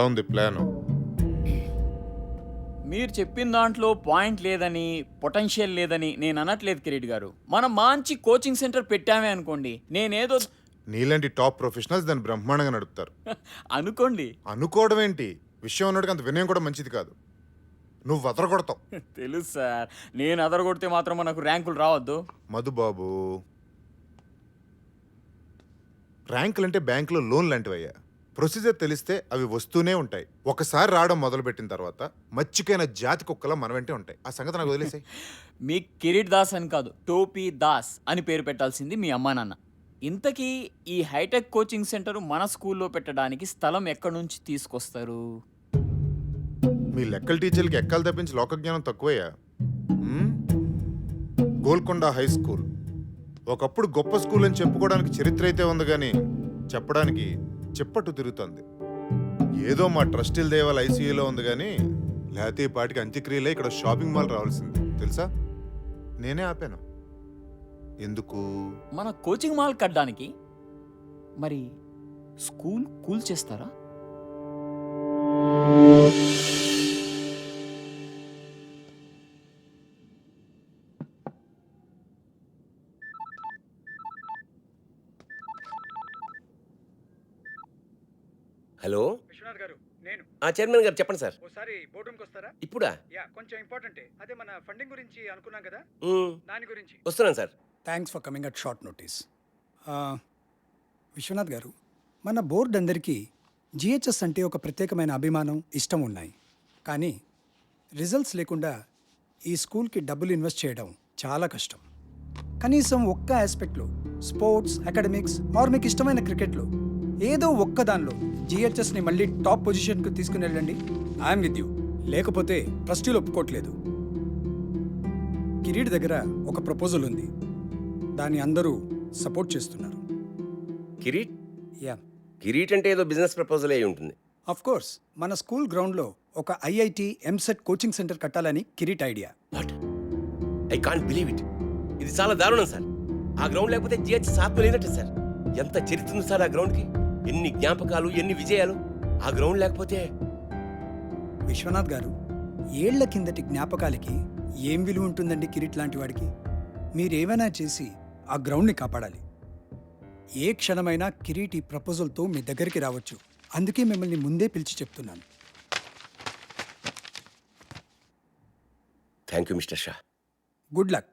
ఉంది ప్లాన్? మీరు చెప్పిన దాంట్లో పాయింట్ లేదని, పొటెన్షియల్ లేదని నేను అనట్లేదు కిరీట్ గారు. మనం మంచి కోచింగ్ సెంటర్ పెట్టామే అనుకోండి, నేనేదో నీలాంటి టాప్ ప్రొఫెషనల్స్ దాన్ని బ్రహ్మాండంగా నడుపుతారు. అనుకోండి. అనుకోవడం ఏంటి, విషయం ఉన్నట్టుగా అంత వినయం కూడా మంచిది కాదు. నువ్వు వదరగొడతావు. తెలుసు సార్, నేను అదరగొడితే మాత్రం మనకు ర్యాంకులు రావద్దు. మధుబాబు, ర్యాంకులు అంటే బ్యాంకులో లోన్ లాంటివయ్యా. ప్రొసీజర్ తెలిస్తే అవి వస్తూనే ఉంటాయి. ఒకసారి రావడం మొదలుపెట్టిన తర్వాత మచ్చికైన జాతి కుక్కలా మన వెంటే ఉంటాయి. ఆ సంగతి నాకు వదిలేసాయి. మీ కిరీట్ దాస్ అని కాదు, టోపీ దాస్ అని పేరు పెట్టాల్సింది మీ అమ్మా నాన్న. ఇంతకీ ఈ హైటెక్ కోచింగ్ సెంటర్ మన స్కూల్లో పెట్టడానికి స్థలం ఎక్కడి నుంచి తీసుకొస్తారు? మీ లెక్కల టీచర్లకి ఎక్కలు తప్పించి లోకజ్ఞానం తక్కువయ్యా. గోల్కొండ హై స్కూల్ ఒకప్పుడు గొప్ప స్కూల్ అని చెప్పుకోవడానికి చరిత్ర అయితే ఉంది, కానీ చెప్పడానికి చెప్పట్టు తిరుగుతుంది. ఏదో మా ట్రస్టీల దేవాల ఐసీయూలో ఉంది, కానీ లేకపోతే ఈ పాటికి అంత్యక్రియలే ఇక్కడ షాపింగ్ మాల్ రావాల్సింది తెలుసా. నేనే ఆపాను. ఎందుకు? మన కోచింగ్ మాల్ కట్టడానికి. మరి స్కూల్ కూల్ చేస్తారా? హలో విశ్వనాథ్ గారు, నేను చైర్మన్ గారు చెప్పండి సార్. ఓసారి బోర్డు రూమ్కి వస్తారా? ఇప్పుడా? యా, కొంచెం ఇంపార్టెంటే. అదే మన ఫండింగ్ గురించి అనుకున్నాం కదా, దాని గురించి. వస్తున్నాను sir. Thanks for coming at short notice. Viswanath garu, మన బోర్డు అందరికీ జిహెచ్ఎస్ అంటే ఒక ప్రత్యేకమైన అభిమానం, ఇష్టం ఉన్నాయి. కానీ రిజల్ట్స్ లేకుండా ఈ స్కూల్కి డబ్బులు ఇన్వెస్ట్ చేయడం చాలా కష్టం. కనీసం ఒక్క ఆస్పెక్ట్లో, స్పోర్ట్స్, అకాడమిక్స్ ఆర్ మీకు ఇష్టమైన క్రికెట్లో ఏదో ఒక్క దానిలో జిహెచ్ఎస్ని మళ్ళీ టాప్ పొజిషన్కి తీసుకుని వెళ్ళండి. I'm with you. లేకపోతే ట్రస్టీలు ఒప్పుకోవట్లేదు. కిరీట్ దగ్గర ఒక ప్రపోజల్ ఉంది, దాన్ని అందరూ సపోర్ట్ చేస్తున్నారు. కిరీట్? యా, కిరీట్ అంటే ఏదో బిజినెస్ ప్రపోజల్ అయి ఉంటుంది. Of course. మన స్కూల్ గ్రౌండ్లో ఒక ఐఐటి ఎంసెట్ కోచింగ్ సెంటర్ కట్టాలని Kireet idea. What? I can't believe it. ఇది చాలా దారుణం సార్. ఆ గ్రౌండ్ లేకపోతే జిహెచ్ఎస్ ఆత్మ లేనట్టే సార్. ఎంత చరిత్ర ఉంది సార్ ఆ గ్రౌండ్కి. ఎన్ని జ్ఞాపకాలు, ఎన్ని విజయాలు. ఆ గ్రౌండ్ లేకపోతే. విశ్వనాథ్ గారు, ఏళ్ల కిందటి జ్ఞాపకాలకి ఏం విలువ ఉంటుందండి కిరీట్ లాంటి వాడికి? మీరేమైనా చేసి ఆ గ్రౌండ్ని కాపాడాలి. ఏ క్షణమైనా కిరీట్ ఈ ప్రపోజల్తో మీ దగ్గరికి రావచ్చు. అందుకే మిమ్మల్ని ముందే పిలిచి చెప్తున్నాను. Thank you mister Shah. Good luck.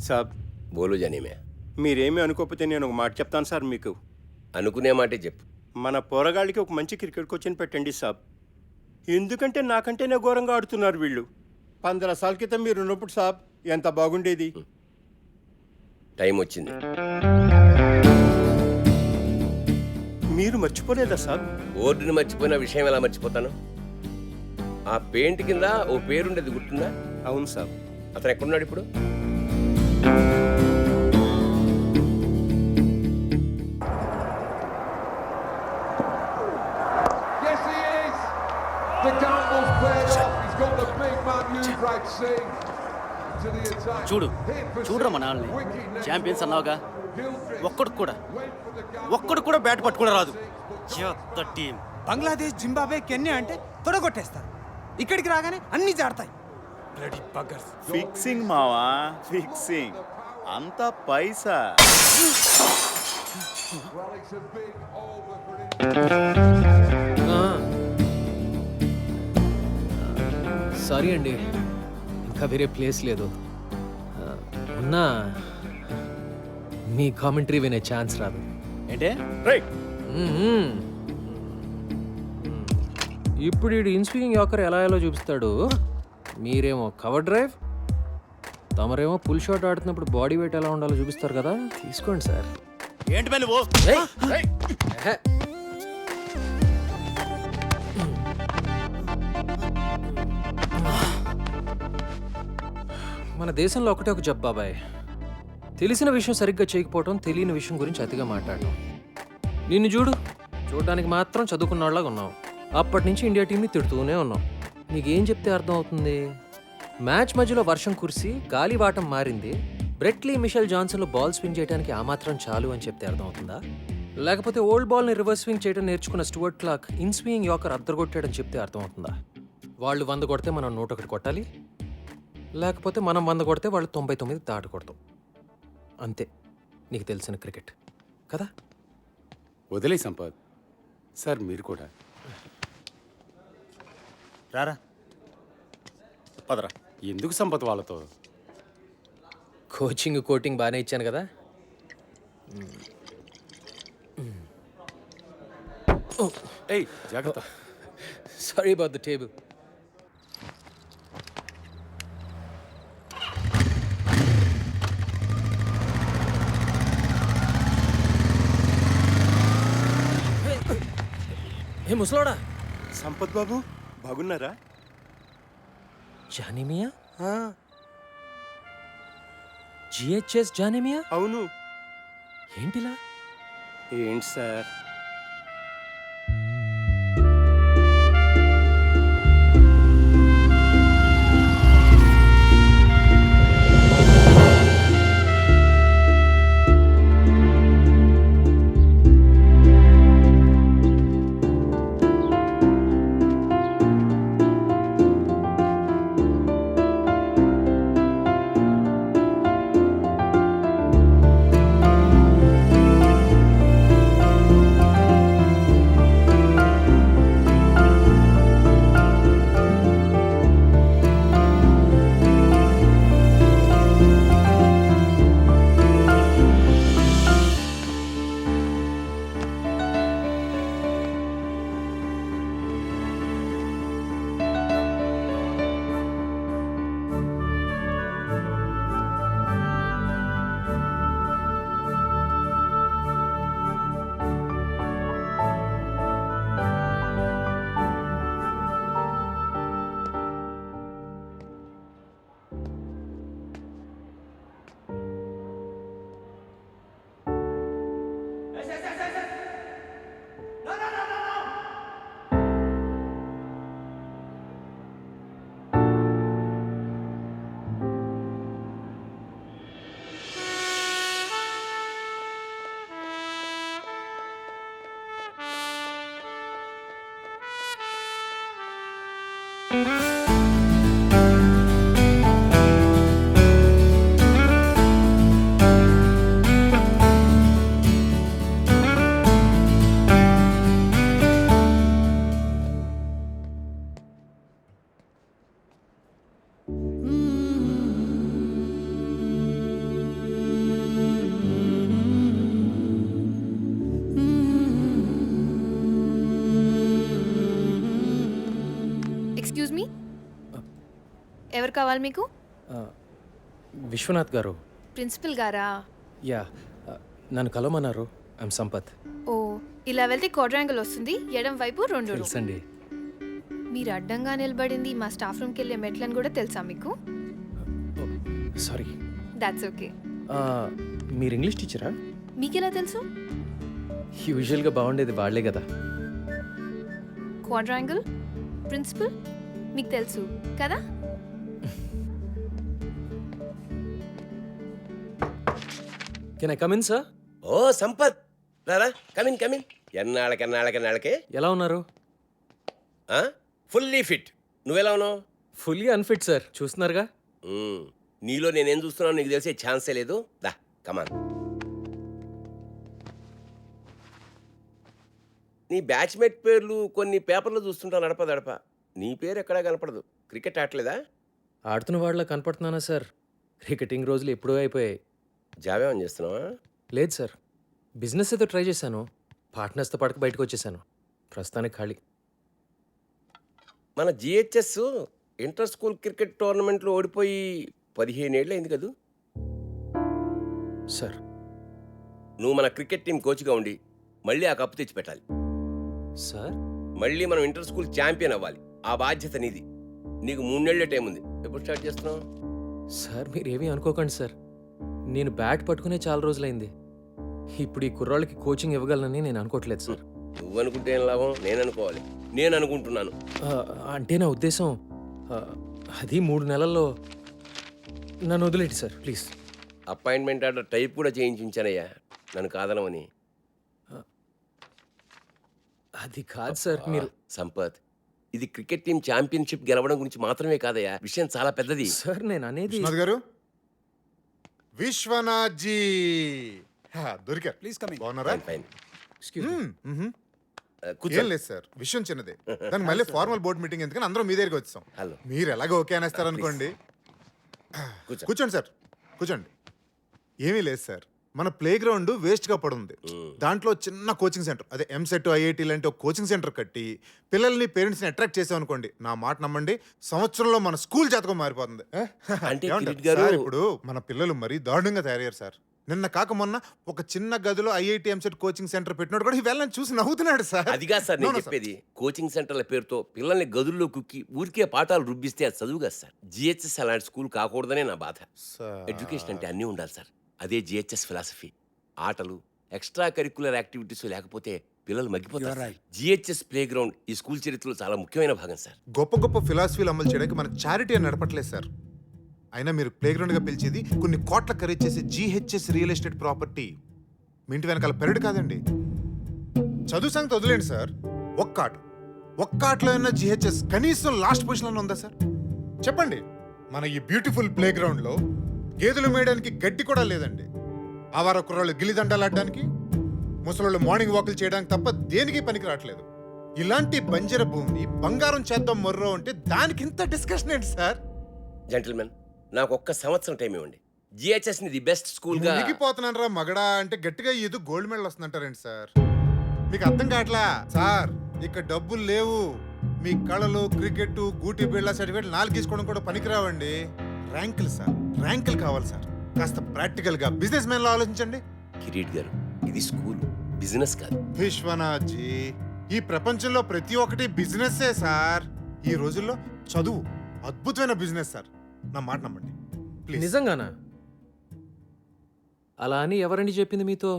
సాబ్, బోలు జానీమే. మీరేమీ అనుకోకపోతే నేను ఒక మాట చెప్తాను సార్ మీకు. అనుకునే మాటే చెప్పు. మన పోరగాళ్ళకి ఒక మంచి క్రికెట్ కోచ్ని పెట్టండి సాబ్. ఎందుకంటే నాకంటేనే ఘోరంగా ఆడుతున్నారు వీళ్ళు. 15 సార్ల క్రితం మీరు ఉన్నప్పుడు సాబ్ ఎంత బాగుండేది. టైం వచ్చింది. మీరు మర్చిపోలేదా సాబ్? బోర్డుని మర్చిపోయిన విషయం ఎలా మర్చిపోతాను? ఆ పెయింట్ కింద ఓ పేరుండేది గుర్తుందా? అవును సాబ్. అతను ఎక్కడున్నాడు ఇప్పుడు? Yes, he is. The gamble's played off. He's got the big man move right seam to the attack. చూడు Hit for చూడరా six. మనల్ని Wicket next ఛాంపియన్స్ ball. అన్నావుగా, Gilchrist ఒక్కడు కూడా బ్యాట్ పట్టుకుని రాదు. చెత్త టీం. బంగ్లాదేశ్, జింబాబే, కెన్యా అంటే తొడగొట్టేస్తారు. ఇక్కడికి రాగానే అన్ని జాడతాయి. బ్లడీ బగ్గర్స్. ఫిక్సింగ్ మావా, ఫిక్సింగ్. అంతా పైసా. Well, it's a big over for him. Sorry అండి, ఇంకా వేరే ప్లేస్ లేదు. ఉన్నా మీ కామెంటరీ వినే ఛాన్స్ రాదు. ఏంటే ఇప్పుడు ఈ ఇన్స్వింగింగ్ యాకర్ ఎలా ఎలా చూపిస్తాడు. మీరేమో కవర్ డ్రైవ్, తమరేమో పుల్ షాట్ ఆడుతున్నప్పుడు బాడీ వెయిట్ ఎలా ఉండాలో చూపిస్తారు కదా, తీసుకోండి సార్. ఏంటి బే నువ్వు ఎహె. మన దేశంలో ఒకటే ఒక జబ్బు బాబాయ్, తెలిసిన విషయం సరిగ్గా చేయకపోవటం, తెలియని విషయం గురించి అతిగా మాట్లాడటం. నిన్ను చూడడానికి మాత్రం చదువుకున్న వాళ్ళగా ఉన్నావు. అప్పటి నుంచి ఇండియా టీంని తిడుతూనే ఉన్నావు. నీకేం చెప్తే అర్థం అవుతుంది? మ్యాచ్ మధ్యలో వర్షం కురిసి గాలివాటం మారింది, బ్రెట్లీ మిషెల్ జాన్సన్లో బాల్ స్వింగ్ చేయడానికి ఆ మాత్రం చాలు అని చెప్తే అర్థం అవుతుందా? లేకపోతే ఓల్డ్ బాల్ని రివర్స్ స్వింగ్ చేయడం నేర్చుకున్న Stuart Clark in swing yorker అద్దరగొట్టాడని చెప్తే అర్థం అవుతుందా? వాళ్ళు 100 కొడితే మనం 101 కొట్టాలి, లేకపోతే మనం 100 కొడితే వాళ్ళు 99 దాటకూడదు. అంతే నీకు తెలిసిన క్రికెట్ కదా. వదిలే సంపత్ సార్, మీరు కూడా రారా పదరా. ఎందుకు సంపత్ వాళ్ళతో? కోటింగ్ బాగానే ఇచ్చాను కదా. ఏయ్ జాగ్రత్త. Sorry about the table. ఏ ముసలోడా, సంపత్ బాబు బాగున్నారా? జానిమియా? జిహెచ్ఎస్ జానిమియా? అవును. ఏంటిలా? ఏంటి సార్? ఎక్స్క్యూజ్ మీ, ఎవరు కావాలి మీకు? విశ్వనాథ్ గారు. ప్రిన్సిపల్ గారా? యా, నన్ను కలవమన్నారు. ఐమ్ సంపత్. ఓ, ఇలా వెళ్తే క్వాడ్రాంగిల్ వస్తుంది, ఎడం వైపు 2 రూమ్. తెలుసండి. మీరు అడ్డంగా నిలబడింది మా స్టాఫ్ రూమ్కి వెళ్ళే మెట్లని కూడా తెలుసా మీకు? సారీ. That's okay. మీరు ఇంగ్లీష్ టీచరా? మీకెలా తెలుసు? యూజువల్గా బాగుండేది వాళ్ళే కదా. క్వాడ్రాంగిల్, ప్రిన్సిపల్ మీకు తెలుసు కదా? Can I come in sir? ఓ సంపత్, రారా, కమిన్ ఎన్నాళ్ళకే ఎలా ఉన్నారు? Fully fit. నువ్వెలా ఉన్నావు? ఫుల్లీ అన్ఫిట్ సార్, చూస్తున్నారుగా. నీలో నేనేం చూస్తున్నావు నీకు తెలిసే ఛాన్సే లేదు. దా కమాన్. నీ బ్యాచ్మేట్ పేర్లు కొన్ని పేపర్లో చూస్తుంటా నడప. నీ పేరు ఎక్కడా కనపడదు. క్రికెట్ ఆడలేదా? ఆడుతున్న వాళ్ళ కనపడుతున్నానా సార్? క్రికెటింగ్ రోజులు ఎప్పుడూ అయిపోయాయి. జాబ్ చేస్తున్నావా? లేదు సార్, బిజినెస్ ఏదో ట్రై చేశాను. పార్ట్నర్స్తో పడక బయటకు వచ్చేసాను. ప్రస్తుతానికి ఖాళీ. మన జిహెచ్ఎస్ ఇంటర్ స్కూల్ క్రికెట్ టోర్నమెంట్లో ఓడిపోయి 15 ఏళ్ళు అయింది కదూ. సార్ నువ్వు మన క్రికెట్ టీం కోచ్గా ఉండి మళ్ళీ ఆ కప్పు తెచ్చి పెట్టాలి. సార్ మళ్ళీ మనం ఇంటర్ స్కూల్ ఛాంపియన్ అవ్వాలి. ఆ బాధ్యత నీది. నీకు 3 నెలల టైం ఉంది. ఎప్పుడు స్టార్ట్ చేస్తున్నావు? సార్ మీరేమీ అనుకోకండి సార్, నేను బ్యాట్ పట్టుకునే చాలా రోజులైంది. ఇప్పుడు ఈ కుర్రాళ్ళకి కోచింగ్ ఇవ్వగలనని నేను అనుకోవట్లేదు సార్. నువ్వు అనుకుంటే ఏం లాభం? నేను అనుకోవాలి. నేను అనుకుంటున్నాను. అంటే నా ఉద్దేశం అది 3 నెలల్లో నన్ను వదిలేండి sir please. Appointment order type కూడా చేయించి ఉంచానయ్యా, నన్ను కాదనమని. అది కాదు సార్, మీరు సంపత్, ఇది క్రికెట్ టీం ఛాంపియన్షిప్ గెలవడం గురించి మాత్రమే కాదయ్యా, విషయం చాలా పెద్దది. సార్ నేను అనేది విశ్వనాథ్ గారు, విశ్వనాథ్ జీ దొరికారు. Please coming. బాగున్నారా? ఫైన్. Excuse me. కూర్చో. ఏం లేదు సార్, విషయం చిన్నదే. దానికి మళ్ళీ ఫార్మల్ బోర్డ్ మీటింగ్ ఎందుకని అందరం మీ దగ్గరికి వచ్చాం. హలో. మీరు ఎలాగో ఓకే అనేస్తారు అనుకోండి. కూర్చో. కూర్చోండి సార్, కూర్చోండి. ఏమీ లేదు సార్, మన ప్లే గ్రౌండ్ వేస్ట్గా పడుంది. దాంట్లో చిన్న కోచింగ్ సెంటర్, అదే ఎంసెట్ ఐఐటి లాంటి ఒక కోచింగ్ సెంటర్ కట్టి పిల్లల్ని పేరెంట్స్ని అట్రాక్ట్ చేసాం అనుకోండి, నా మాట నమ్మండి, సంవత్సరంలో మన స్కూల్ జాతకం మారిపోతుంది. అంటే ఏమంటారు? కిరీట్ గారు- సార్, ఇప్పుడు మన పిల్లలు మరీ దారుణంగా తయారయ్యారు సార్. నిన్న కాక మొన్న ఒక చిన్న గదిలో ఐఐటి ఎంసెట్ కోచింగ్ సెంటర్ పెట్టినోడు కూడా వెళ్ళని చూసి నవ్వుతున్నాడు సార్. అదిగా సార్ నేను No, no, sir. చెప్పేది. కోచింగ్ సెంటర్ల పేరుతో పిల్లల్ని గదుల్లో కుక్కి ఊరికే పాఠాలు రుబ్బిస్తే అది చదువు కదా సార్. జిహెచ్ఎస్ అలాంటి స్కూల్ కాకూడదనే నా బాధ. సార్. ఎడ్యుకేషన్ అంటే అన్నీ ఉండాలి సార్. అదే జిహెచ్ఎస్ ఫిలాసఫీ. ఆటలు, ఎక్స్ట్రా కరిక్యులర్ యాక్టివిటీస్ లేకపోతే పిల్లలు మగ్గిపోతారు. జిహెచ్ఎస్ ప్లే గ్రౌండ్ ఈ స్కూల్ చరిత్రలో చాలా ముఖ్యమైన భాగం సార్. గొప్ప గొప్ప ఫిలాసఫీలు అమలు చేయడానికి మన చారిటీ అని నడపట్లేదు సార్. అయినా మీరు ప్లే గ్రౌండ్గా పిలిచేది కొన్ని కోట్ల ఖరీదు చేసే జీహెచ్ఎస్ రియల్ ఎస్టేట్ ప్రాపర్టీ. మీ ఇంటి వెనకాల పెరడు కాదండి. చదువు సంగతి వదిలేండి సార్, ఒక్క ఆటలో అయినా జీహెచ్ఎస్ కనీసం లాస్ట్ పొజిషన్లో ఉందా సార్? చెప్పండి. మన ఈ బ్యూటిఫుల్ ప్లే గ్రౌండ్లో గేదెలు మేయడానికి గడ్డి కూడా లేదండి. ఆవార కుర్రాళ్ళు గిల్లిదండాలు ఆడడానికి, ముసలోళ్ళు మార్నింగ్ వాకులు చేయడానికి తప్ప దేనికి పనికి రావట్లేదు. ఇలాంటి బంజర భూమిని బంగారం చేద్దాం మొర్రో అంటే దానికి ఇంత డిస్కషన్ ఏంటి సార్? జెంటిల్మెన్, నాకు ఒక్క సంవత్సరం టైం ఇవ్వండి. జిహెచ్ఎస్ ని ది బెస్ట్ స్కూల్ గా మునిగిపోతున్నాను రా మగడా అంటే గట్టిగా ఏదో గోల్డ్ మెడల్ వస్తుందంటారేంటి సార్? మీకు అర్థం కావట్లా సార్. ఇక డబ్బులు లేవు. మీ కళలు, క్రికెట్, గూటి బిళ్ళ సర్టిఫికేట్ 4 తీసుకోవడం కూడా పనికిరావండి. ర్యాంకులు సార్, ర్యాంకులు కావాలి సార్. కాస్త ప్రాక్టికల్ గా బిజినెస్ మ్యాన్ లో ఆలోచించండి. కిరీట్ గారు, ఇది స్కూల్, బిజినెస్ కాదు. విశ్వనాథ్ జీ, ఈ ప్రపంచంలో ప్రతి ఒక్కటి బిజినెస్సే సార్. ఈ రోజుల్లో చదువు అద్భుతమైన బిజినెస్ సార్. నా మాట నమ్మండి ప్లీజ్. నిజంగానా? అలా అని ఎవరండి చెప్పింది మీతో?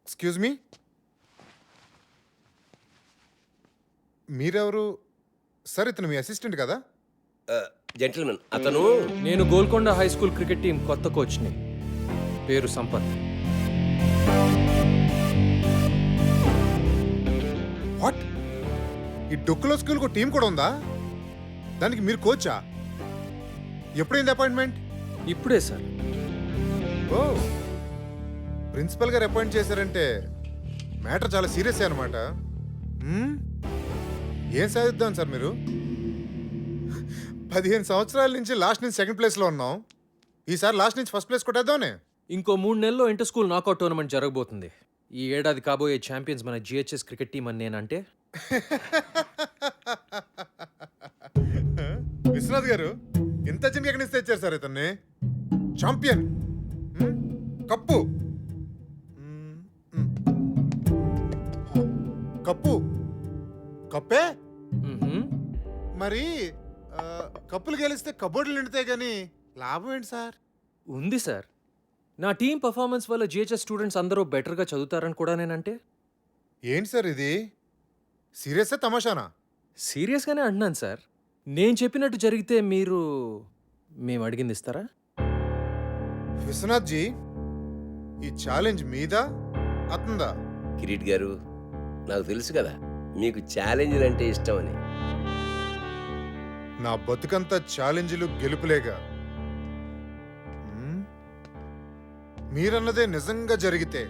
ఎక్స్క్యూజ్ మీ, మీరెవరు సార్? ఇతను మీ అసిస్టెంట్ కదా? జెంటిల్మెన్, అతను నేను Golconda high school cricket team కొత్త కోచ్ని. పేరు సంపత్. వాట్? ఈ డొక్కులో స్కూల్కి ఒక టీం కూడా ఉందా? దానికి మీరు కోచా? ఎప్పుడైంది అపాయింట్మెంట్? ఇప్పుడే సార్. ఓ, ప్రిన్సిపల్ గారు అపాయింట్ చేశారంటే మ్యాటర్ చాలా సీరియస్ అనమాట. ఏం సాధిద్దాం సార్ మీరు? 15 సంవత్సరాల నుంచి లాస్ట్ నుంచి సెకండ్ ప్లేస్లో ఉన్నాం. ఈసారి లాస్ట్ నుంచి ఫస్ట్ ప్లేస్ కొట్టేద్దామనే. ఇంకో 3 నెలల్లో ఇంటర్ స్కూల్ నాకౌట్ టోర్నమెంట్ జరగబోతుంది. ఈ ఏడాది కాబోయే ఛాంపియన్స్ మన జిహెచ్ఎస్ క్రికెట్ టీం అని నేనంటే. విశ్వనాథ్ గారు, ఇంత చిన్న ఎక్కడి నుంచి తెచ్చారు సార్ ఇతన్ని? ఛాంపియన్, కప్పు, కప్పు, కప్పే మరి. కప్పులు గెలిస్తే కబోర్డులు నిండితే గానీ లాభం ఏంటి సార్? ఉంది సార్. నా టీం పర్ఫార్మెన్స్ వల్ల జిహెచ్ఎస్ స్టూడెంట్స్ అందరూ బెటర్గా చదువుతారని కూడా నేనంటే. ఏంటి సార్ ఇది? సీరియస్సా తమాషానా? సీరియస్గానే అంటున్నాను సార్. నేను చెప్పినట్టు జరిగితే మేము అడిగింది ఇస్తారా? విశ్వనాథ్ జీ, ఈ ఛాలెంజ్ మీదా అతందా? కిరీట్ గారు, నాకు తెలుసు కదా మీకు ఛాలెంజ్లు అంటే ఇష్టమని. నా బతుకంతా ఛాలెంజ్లు గెలుపులేగా. మీరన్నదే నిజంగా జరిగితే